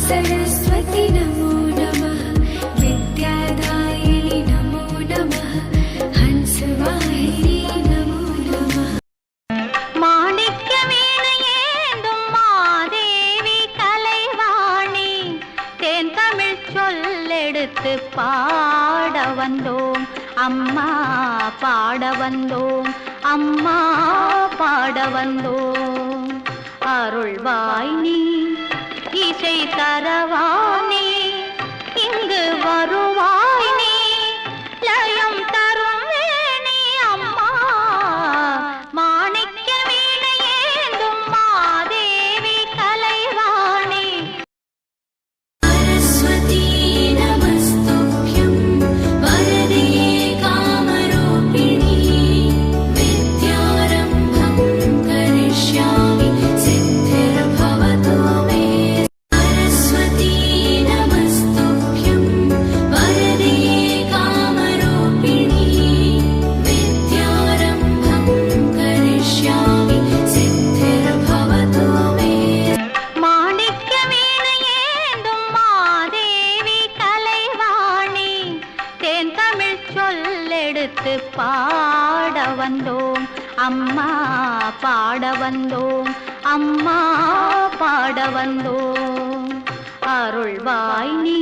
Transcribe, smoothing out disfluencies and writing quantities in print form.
सरस्वती नमो नमः, विद्यादायिनि नमो नमः, हंसवाहिनी नमो नमः। மாணிக்க வீணையேந்தும் மாதேவி கலைவாணி, தேன் தமிழ் சொல்லெடுத்து பாட வந்தோம் அம்மா, பாட வந்தோம் அம்மா, பாட வந்தோம். அருள்வாய் நீ, இசை தரவானே, இங்கு வருவாய் நீ, லயம் தரும் வேணி அம்மா. மாணிக்க வீணையேந்தும் மாதேவி கலைவாணி. सरस्वती नमस्तुभ्यं वरदे कामरूपिणी, विद्यारम्भं करिष्यामि सिद्धिर्भवतु मे। सरस्वती नमस्तुभ्यं वरदे कामरूपिणी, विद्यारम्भं करिष्यामि सिद्धिर्भवतु मे। மாணிக்க வீணையேந்தும் மாதேவி கலைவாணி, தேன் தமிழ் சொல்லெடுத்து பாட வந்தோம் அம்மா, பாட வந்தோம் அம்மா, பாட வந்தோம். அருள்வாய் நீ,